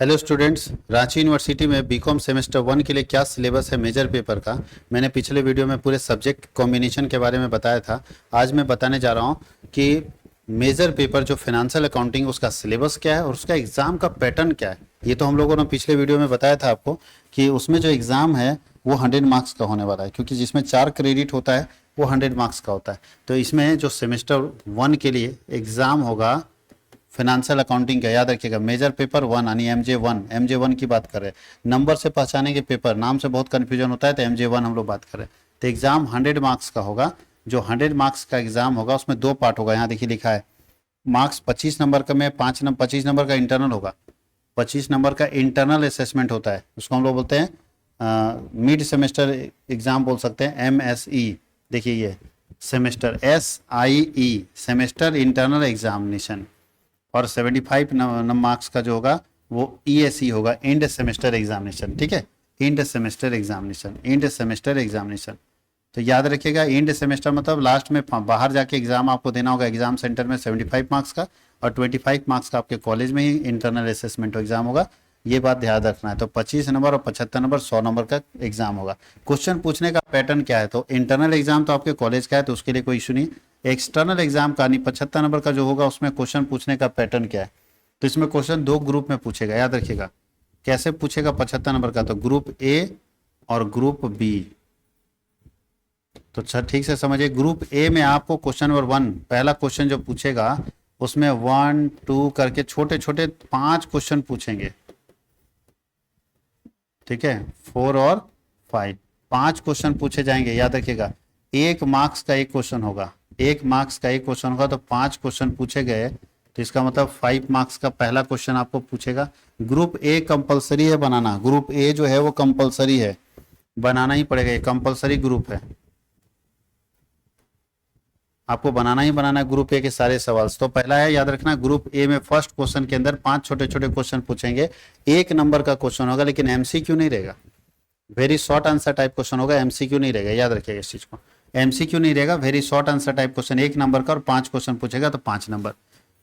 Hello students, Ranchi university में BCom semester 1 के लिए क्या सिलेबस है मेजर पेपर का। मैंने पिछले वीडियो में पूरे सब्जेक्ट कॉम्बिनेशन के बारे में बताया था। आज मैं बताने जा रहा हूँ कि मेजर पेपर जो फाइनेंशियल अकाउंटिंग उसका सिलेबस क्या है और उसका एग्ज़ाम का पैटर्न क्या है। ये तो हम लोगों ने पिछले वीडियो में बताया था आपको कि उसमें जो एग्ज़ाम है वो 100 मार्क्स का होने वाला है, क्योंकि जिसमें 4 क्रेडिट होता है वो 100 मार्क्स का होता है। तो इसमें जो सेमेस्टर 1 के लिए एग्ज़ाम होगा फाइनेंशियल अकाउंटिंग का, याद रखिएगा मेजर पेपर 1 यानी MJ1 की बात कर रहे हैं। नंबर से पहचाने के पेपर, नाम से बहुत कन्फ्यूजन होता है, तो MJ1 हम लोग बात कर रहे हैं। तो एग्जाम 100 मार्क्स का होगा। जो 100 मार्क्स का एग्जाम होगा उसमें 2 पार्ट होगा। यहाँ देखिए लिखा है मार्क्स 25 नंबर का में 25 नंबर का इंटरनल होगा। 25 नंबर का इंटरनल असेसमेंट होता है, उसको हम लोग बोलते हैं मिड सेमेस्टर एग्जाम बोल सकते हैं, MSE। देखिए ये semester SIE semester internal examination. और 75 मार्क्स का जो होगा वो ESE होगा, एंड सेमेस्टर एग्जामिनेशन। ठीक है, end semester examination, end semester examination. तो याद रखिएगा एंड सेमेस्टर मतलब लास्ट में बाहर जाके एग्जाम आपको देना होगा एग्जाम सेंटर में 75 मार्क्स का, और 25 मार्क्स का आपके कॉलेज में ही इंटरनल असेसमेंट एग्जाम होगा। ये बात ध्यान रखना है। तो 25 नंबर और 75 नंबर 100 नंबर का एग्जाम होगा। क्वेश्चन पूछने का पैटर्न क्या है, तो इंटरनल एग्जाम तो आपके कॉलेज का है तो उसके लिए कोई इशू नहीं। एक्सटर्नल एग्जाम का 75 नंबर का जो होगा उसमें क्वेश्चन पूछने का पैटर्न क्या है, तो इसमें क्वेश्चन 2 ग्रुप में पूछेगा। याद रखिएगा कैसे पूछेगा 75 नंबर का, तो ग्रुप A और ग्रुप B। तो ठीक से समझिए, ग्रुप A में आपको क्वेश्चन नंबर 1 पहला क्वेश्चन जो पूछेगा उसमें 1 2 करके छोटे छोटे 5 क्वेश्चन पूछेंगे। ठीक है, 4 और 5 5 क्वेश्चन पूछे जाएंगे। याद रखिएगा 1 मार्क्स का एक क्वेश्चन होगा, 1 मार्क्स का एक क्वेश्चन होगा, तो 5 क्वेश्चन पूछे गए तो इसका मतलब 5 मार्क्स का पहला क्वेश्चन आपको पूछेगा। ग्रुप A कंपलसरी है बनाना, ग्रुप A जो है वो कंपलसरी है, बनाना ही पड़ेगा, ये कंपलसरी ग्रुप है, आपको बनाना ही बनाना है ग्रुप A के सारे सवाल। तो पहला है, याद रखना ग्रुप A में फर्स्ट क्वेश्चन के अंदर 5 छोटे छोटे क्वेश्चन पूछेंगे। 1 नंबर का क्वेश्चन होगा, लेकिन MCQ नहीं रहेगा, very short answer type question होगा, MCQ नहीं रहेगा। याद रखिएगा इस चीज को, MCQ नहीं रहेगा, very short answer type question 1 number का, और 5 क्वेश्चन पूछेगा तो 5 नंबर।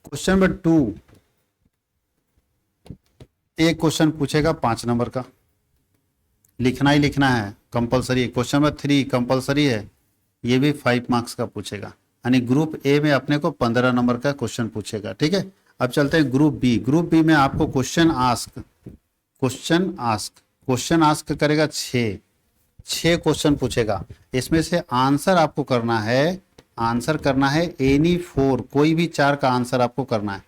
क्वेश्चन नंबर 2 एक क्वेश्चन पूछेगा 5 नंबर का, लिखना ही लिखना है, कंपलसरी। क्वेश्चन नंबर 3 कंपलसरी है, ये भी 5 मार्क्स का पूछेगा, यानी ग्रुप A में अपने को 15 नंबर का क्वेश्चन पूछेगा। ठीक है, अब चलते हैं ग्रुप B। ग्रुप B में आपको क्वेश्चन आस्क करेगा 6 क्वेश्चन पूछेगा। इसमें से आंसर आपको करना है एनी 4, कोई भी 4 का आंसर आपको करना है।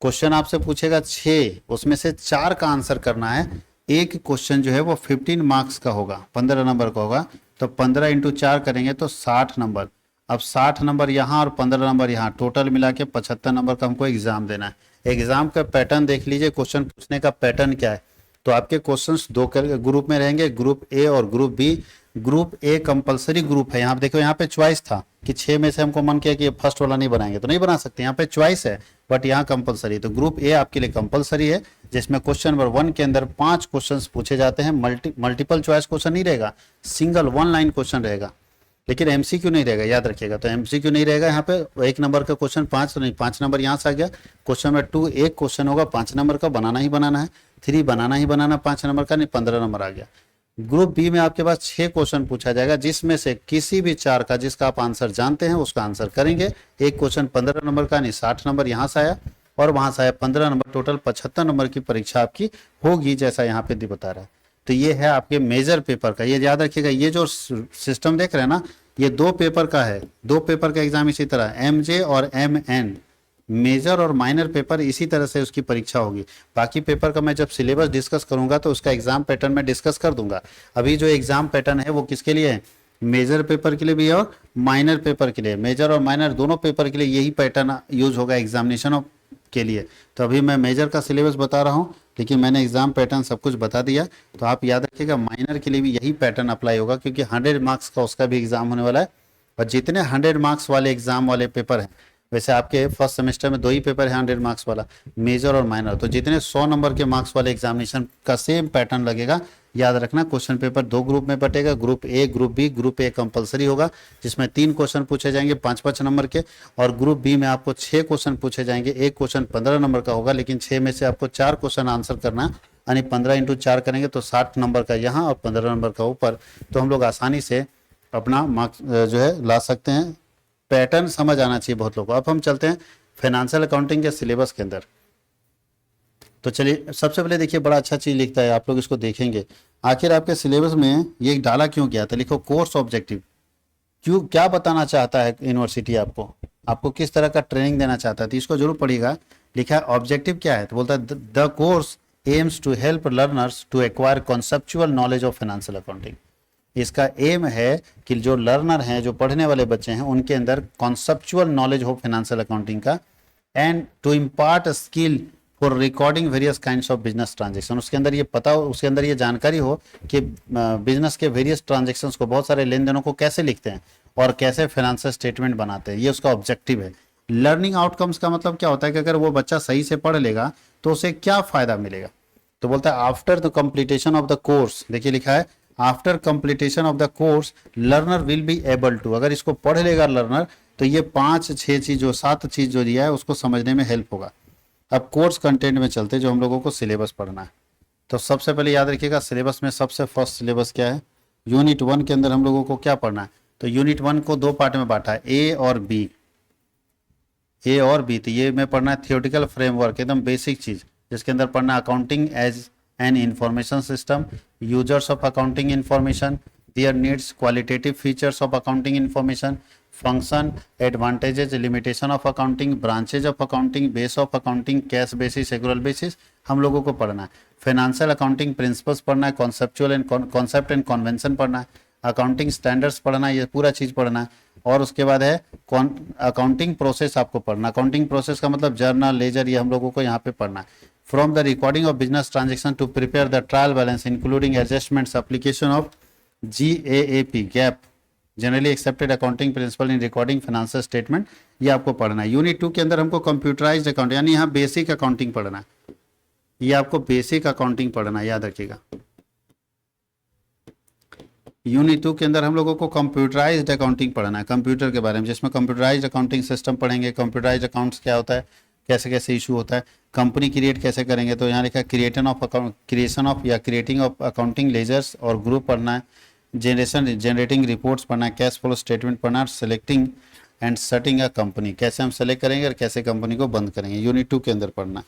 क्वेश्चन आपसे पूछेगा 6, उसमें से 4 का आंसर करना है। एक क्वेश्चन जो है वो 15 मार्क्स का होगा, 15 नंबर का होगा, तो 15 इंटू 4 करेंगे तो 60 नंबर। अब 60 नंबर यहाँ और 15 नंबर यहाँ, टोटल मिला के 75 नंबर का हमको एग्जाम देना है। एग्जाम का पैटर्न देख लीजिए, क्वेश्चन पूछने का पैटर्न क्या है। तो आपके क्वेश्चंस 2 ग्रुप में रहेंगे, ग्रुप A और group B। Group A compulsory group है। यहाँ देखो, यहाँ पे चॉइस था कि 6 में से हमको मन किया कि फर्स्ट वाला नहीं बनाएंगे तो नहीं बना सकते, यहाँ पे चॉइस है, बट यहाँ कंपलसरी। तो ग्रुप A आपके लिए कंपलसरी है, जिसमें क्वेश्चन नंबर 1 के अंदर 5 क्वेश्चन पूछे जाते हैं। मल्टीपल चॉइस क्वेश्चन नहीं रहेगा, सिंगल 1 लाइन क्वेश्चन रहेगा, लेकिन MCQ नहीं रहेगा। याद रखिएगा, तो MCQ नहीं रहेगा यहाँ पे। 1 नंबर का क्वेश्चन 5 नहीं, 5 नंबर यहाँ से आ गया। क्वेश्चन नंबर 2 एक क्वेश्चन होगा 5 नंबर का, बनाना ही बनाना है। 3 बनाना ही बनाना 5 नंबर का, नहीं 15 नंबर आ गया। ग्रुप B में आपके पास 6 क्वेश्चन पूछा जाएगा, जिसमें से किसी भी 4 का जिसका आप आंसर जानते हैं उसका आंसर करेंगे। एक क्वेश्चन 15 नंबर का, नहीं 60 नंबर यहाँ से आया और वहां से आया 15 नंबर, टोटल 75 नंबर की परीक्षा आपकी होगी, जैसा यहाँ पे बता रहा है। तो ये है आपके मेजर पेपर का, ये याद रखिएगा। ये जो सिस्टम देख रहे हैं ना, ये 2 पेपर का है, 2 पेपर का एग्जाम इसी तरह, MJ और MN, मेजर और माइनर पेपर इसी तरह से उसकी परीक्षा होगी। बाकी पेपर का मैं जब सिलेबस डिस्कस करूंगा तो उसका एग्जाम पैटर्न में डिस्कस कर दूंगा। अभी जो एग्जाम पैटर्न है वो किसके लिए है, मेजर पेपर के लिए भी और माइनर पेपर के लिए। मेजर और माइनर दोनों पेपर के लिए यही पैटर्न यूज होगा एग्जामिनेशन के लिए। तो अभी मैं मेजर का सिलेबस बता रहा हूँ, लेकिन मैंने एग्जाम पैटर्न सब कुछ बता दिया। तो आप याद रखिएगा माइनर के लिए भी यही पैटर्न अप्लाई होगा, क्योंकि 100 मार्क्स का उसका भी एग्जाम होने वाला है। और जितने 100 मार्क्स वाले एग्जाम वाले पेपर हैं वैसे आपके फर्स्ट सेमेस्टर में 2 ही पेपर है 100 मार्क्स वाला, मेजर और माइनर। तो जितने 100 नंबर के मार्क्स वाले एग्जामिनेशन का सेम पैटर्न लगेगा। याद रखना क्वेश्चन पेपर 2 ग्रुप में बटेगा, group A group B. Group A compulsory होगा जिसमें 3 क्वेश्चन पूछे जाएंगे 5-5 नंबर के, और ग्रुप बी में आपको 6 क्वेश्चन पूछे जाएंगे, एक क्वेश्चन 15 नंबर का होगा, लेकिन 6 में से आपको 4 क्वेश्चन आंसर करना, यानी 15 × 4 करेंगे तो 60 नंबर का यहाँ और 15 नंबर का ऊपर। तो हम लोग आसानी से अपना मार्क्स जो है ला सकते हैं। पैटर्न समझ आना चाहिए बहुत लोगों को। अब हम चलते हैं फाइनेंशियल अकाउंटिंग के सिलेबस के अंदर। तो चलिए सबसे पहले देखिए, बड़ा अच्छा चीज लिखता है, आप लोग इसको देखेंगे। आखिर आपके सिलेबस में ये डाला क्यों गया था, लिखो कोर्स ऑब्जेक्टिव। क्यों, क्या बताना चाहता है यूनिवर्सिटी आपको, आपको किस तरह का ट्रेनिंग देना चाहता है, तो इसको जरूर पढ़िएगा। लिखा है ऑब्जेक्टिव क्या है, तो बोलता है the course aims to help learners to acquire conceptual knowledge of financial accounting. इसका एम है कि जो लर्नर हैं, जो पढ़ने वाले बच्चे हैं, उनके अंदर कॉन्सेप्चुअल नॉलेज हो फाइनेंशियल अकाउंटिंग का, and to impart skill for recording various kinds of business transaction. उसके अंदर ये पता हो, उसके अंदर ये जानकारी हो कि बिजनेस के वेरियस ट्रांजेक्शन को, बहुत सारे लेन देनों को कैसे लिखते हैं और कैसे फाइनेंशियल स्टेटमेंट बनाते हैं, ये उसका ऑब्जेक्टिव है। लर्निंग आउटकम्स का मतलब क्या होता है कि अगर वो बच्चा सही से पढ़ लेगा तो उसे क्या फायदा मिलेगा। तो बोलता है after the completion of the course, देखिए लिखा है after completion of the course learner will be able to, अगर इसको पढ़ लेगा लर्नर तो ये 5-6 चीज जो 7 चीज जो दिया है उसको समझने में हेल्प होगा। अब कोर्स कंटेंट में चलते, जो हम लोगों को सिलेबस पढ़ना है। तो सबसे पहले याद रखिएगा सिलेबस में सबसे फर्स्ट सिलेबस क्या है, यूनिट 1 के अंदर हम लोगों को क्या पढ़ना है। तो यूनिट 1 को 2 पार्ट में बांटा है, ए और बी। ए और बी, तो ये में पढ़ना है थियोरेटिकल फ्रेमवर्क, एकदम बेसिक चीज, जिसके अंदर पढ़ना accounting as an information system, users of accounting information, their needs, qualitative features of accounting information, function, advantages, limitation of accounting, branches of accounting, base of accounting, cash basis, accrual basis, हम लोगों को पढ़ना है। Financial accounting principles पढ़ना है, conceptual and concept and convention पढ़ना है, accounting standards पढ़ना है, ये पूरा चीज पढ़ना है। और उसके बाद है अकाउंटिंग प्रोसेस आपको पढ़ना। अकाउंटिंग प्रोसेस का मतलब जर्नल, लेजर, ये हम लोगों को यहाँ पे पढ़ना है। From the recording of business transaction to prepare the trial balance including adjustments, application of GAAP GAAP, generally accepted accounting principle in recording financial statement, ये आपको पढ़ना है। यूनिट 2 के अंदर हमको कंप्यूटराइज्ड अकाउंट, यानी यहाँ बेसिक अकाउंटिंग पढ़ना है। ये आपको बेसिक अकाउंटिंग पढ़ना है, याद रखिएगा। यूनिट 2 के अंदर हम लोगों को कंप्यूटराइज्ड अकाउंटिंग पढ़ना है, कंप्यूटर के बारे में, जिसमें कंप्यूटराइज्ड अकाउंटिंग सिस्टम पढ़ेंगे। कंप्यूटराइज्ड अकाउंट्स क्या होता है, कैसे कैसे इशू होता है, कंपनी क्रिएट कैसे करेंगे, तो यहाँ लिखा है क्रिएशन ऑफ या क्रिएटिंग ऑफ अकाउंटिंग लेजर्स और ग्रुप पढ़ना है। जनरेटिंग रिपोर्ट्स पढ़ना है, कैश फ्लो स्टेटमेंट पढ़ना है, selecting and setting a company, कैसे हम सेलेक्ट करेंगे और कैसे कंपनी को बंद करेंगे, यूनिट 2 के अंदर पढ़ना है।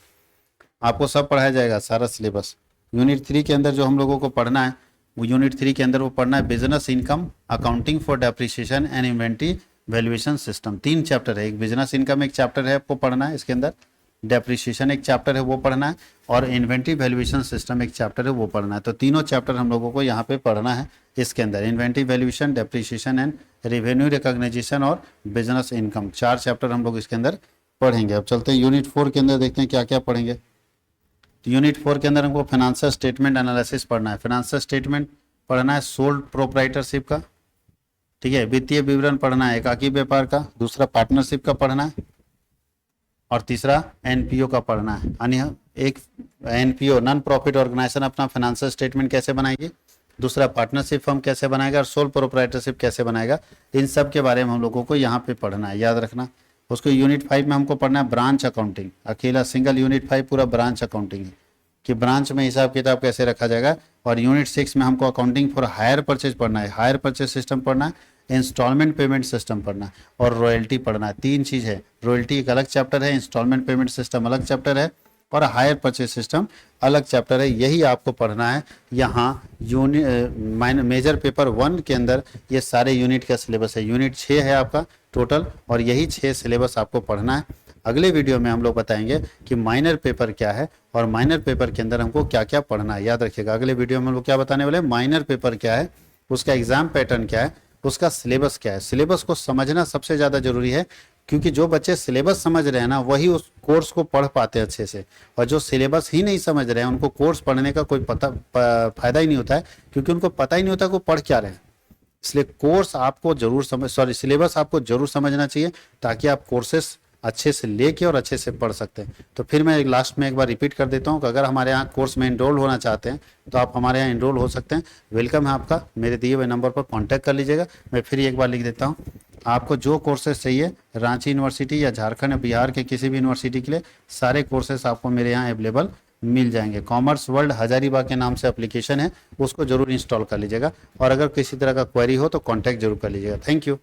आपको सब पढ़ाया जाएगा, सारा सिलेबस। यूनिट 3 के अंदर जो हम लोगों को पढ़ना है, वो यूनिट 3 के अंदर वो पढ़ना है business income, accounting for depreciation and inventory valuation system. 3 chapter है, एक बिजनेस इनकम एक चैप्टर है आपको पढ़ना है, इसके अंदर डेप्रिसिएशन एक चैप्टर है वो पढ़ना है, और इन्वेंट्री वैल्यूएशन सिस्टम एक चैप्टर है वो पढ़ना है। तो तीनों चैप्टर हम लोगों को यहाँ पे पढ़ना है इसके अंदर, inventory valuation, depreciation and revenue recognition और बिजनेस इनकम, 4 चैप्टर हम लोग इसके अंदर पढ़ेंगे। अब चलते हैं यूनिट 4 के अंदर, देखते हैं क्या क्या पढ़ेंगे। यूनिट 4 के अंदर हमको फाइनेंशियल स्टेटमेंट एनालिसिस पढ़ना है। फाइनेंशियल स्टेटमेंट पढ़ना है सोल प्रोप्राइटरशिप का, ठीक है, वित्तीय विवरण पढ़ना है एकाकी व्यापार का, दूसरा पार्टनरशिप का पढ़ना है, और तीसरा NPO का पढ़ना है। यानी एक NPO नॉन प्रॉफिट ऑर्गेनाइजेशन अपना फाइनेंशियल स्टेटमेंट कैसे बनाएगी, दूसरा पार्टनरशिप फर्म कैसे बनाएगा, और सोल प्रोप्राइटरशिप कैसे बनाएगा, इन सब के बारे में हम लोगों को यहाँ पे पढ़ना है, याद रखना। उसको यूनिट 5 में हमको पढ़ना है ब्रांच अकाउंटिंग, अकेला सिंगल यूनिट 5 पूरा ब्रांच अकाउंटिंग है कि ब्रांच में हिसाब किताब कैसे रखा जाएगा। और यूनिट 6 में हमको अकाउंटिंग फॉर हायर परचेज पढ़ना है, हायर परचेज सिस्टम पढ़ना है, इंस्टॉलमेंट पेमेंट सिस्टम पढ़ना है, और रॉयल्टी पढ़ना है। 3 चीज है, रॉयल्टी एक अलग चैप्टर है, इंस्टॉलमेंट पेमेंट सिस्टम अलग चैप्टर है, और हायर परचेज सिस्टम अलग चैप्टर है। यही आपको पढ़ना है यहाँ मेजर पेपर 1 के अंदर, ये सारे यूनिट का सिलेबस है। यूनिट 6 है आपका टोटल, और यही 6 सिलेबस आपको पढ़ना है। अगले वीडियो में हम लोग बताएंगे कि माइनर पेपर क्या है और माइनर पेपर के अंदर हमको क्या क्या पढ़ना है, याद रखिएगा। अगले वीडियो में हम लोग क्या बताने वाले हैं, माइनर पेपर क्या है, उसका एग्जाम पैटर्न क्या है, उसका सिलेबस क्या है। सिलेबस को समझना सबसे ज़्यादा जरूरी है, क्योंकि जो बच्चे सिलेबस समझ रहे हैं ना, वही उस कोर्स को पढ़ पाते हैं अच्छे से, और जो सिलेबस ही नहीं समझ रहे हैं उनको कोर्स पढ़ने का कोई फायदा ही नहीं होता है, क्योंकि उनको पता ही नहीं होता कि वो पढ़ क्या रहे हैं। इसलिए कोर्स आपको जरूर सिलेबस आपको जरूर समझना चाहिए, ताकि आप कोर्सेस अच्छे से लेके और अच्छे से पढ़ सकते हैं। तो फिर मैं लास्ट में एक बार रिपीट कर देता हूँ कि अगर हमारे यहाँ कोर्स में इनरोल होना चाहते हैं तो आप हमारे यहाँ इनरोल हो सकते हैं। वेलकम है आपका, मेरे दिए हुए नंबर पर कॉन्टैक्ट कर लीजिएगा। मैं फिर एक बार लिख देता हूँ, आपको जो कोर्सेज चाहिए रांची यूनिवर्सिटी या झारखंड या बिहार के किसी भी यूनिवर्सिटी के लिए सारे कोर्सेज आपको मेरे यहाँ अवेलेबल मिल जाएंगे। कॉमर्स वर्ल्ड हजारीबाग के नाम से एप्लीकेशन है, उसको जरूर इंस्टॉल कर लीजिएगा। और अगर किसी तरह का क्वेरी हो तो कांटेक्ट जरूर कर लीजिएगा। Thank you.